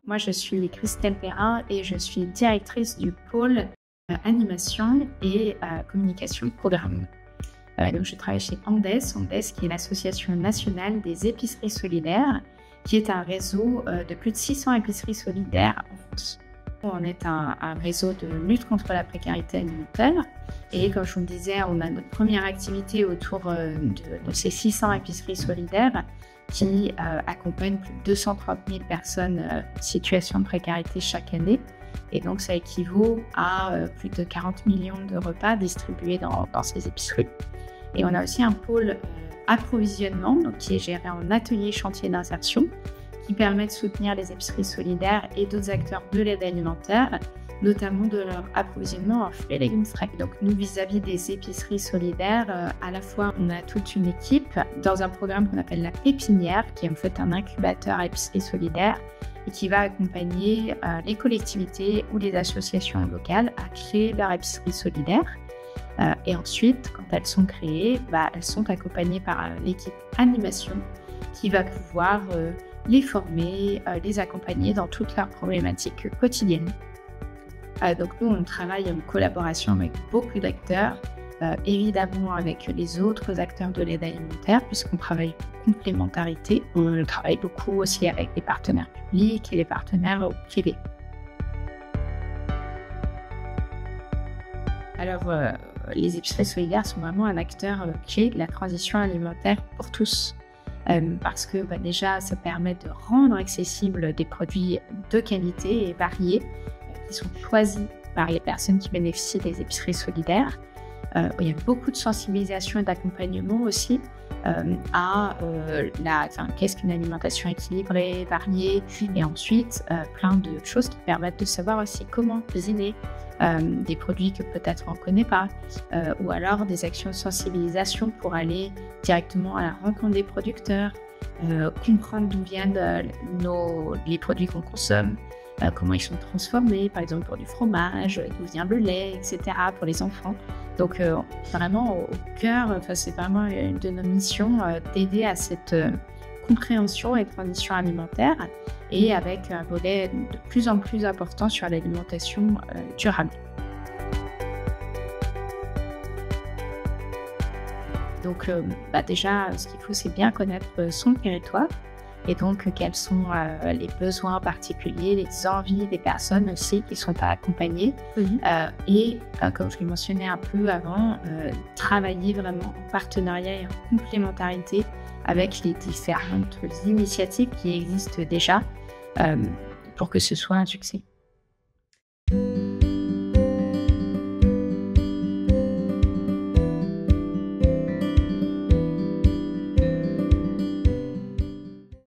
Moi, je suis Christelle Perrin et je suis directrice du pôle animation et communication de programme. Donc, je travaille chez Andes, qui est l'Association nationale des épiceries solidaires, qui est un réseau de plus de 600 épiceries solidaires en France. On est un réseau de lutte contre la précarité alimentaire et comme je vous le disais, on a notre première activité autour de ces 600 épiceries solidaires qui accompagnent plus de 230 000 personnes en situation de précarité chaque année. Et donc, ça équivaut à plus de 40 millions de repas distribués dans ces épiceries. Et on a aussi un pôle approvisionnement donc, qui est géré en atelier chantier d'insertion qui permet de soutenir les épiceries solidaires et d'autres acteurs de l'aide alimentaire, notamment de leur approvisionnement en fruits et légumes frais. Donc nous, vis-à-vis des épiceries solidaires, à la fois, on a toute une équipe dans un programme qu'on appelle la Pépinière, qui est en fait un incubateur à épicerie solidaire et qui va accompagner les collectivités ou les associations locales à créer leur épicerie solidaire. Et ensuite, quand elles sont créées, elles sont accompagnées par l'équipe animation qui va pouvoir les former, les accompagner dans toutes leurs problématiques quotidiennes. Donc nous, on travaille en collaboration avec beaucoup d'acteurs, évidemment avec les autres acteurs de l'aide alimentaire, puisqu'on travaille en complémentarité. On travaille beaucoup aussi avec les partenaires publics et les partenaires privés. Alors, les épiceries solidaires sont vraiment un acteur clé de la transition alimentaire pour tous. Parce que déjà, ça permet de rendre accessibles des produits de qualité et variés qui sont choisis par les personnes qui bénéficient des épiceries solidaires. Il y a beaucoup de sensibilisation et d'accompagnement aussi qu'est-ce qu'une alimentation équilibrée, variée, et ensuite plein de choses qui permettent de savoir aussi comment cuisiner des produits que peut-être on ne connaît pas, ou alors des actions de sensibilisation pour aller directement à la rencontre des producteurs, comprendre d'où viennent les produits qu'on consomme, comment ils sont transformés, par exemple pour du fromage, d'où vient le lait, etc. pour les enfants. Donc vraiment au cœur, c'est vraiment une de nos missions d'aider à cette compréhension et transition alimentaire et avec un volet de plus en plus important sur l'alimentation durable. Donc déjà, ce qu'il faut, c'est bien connaître son territoire et donc quels sont les besoins particuliers, les envies des personnes aussi qui sont à accompagner. Et comme je l'ai mentionné un peu avant, travailler vraiment en partenariat et en complémentarité avec les différentes initiatives qui existent déjà pour que ce soit un succès.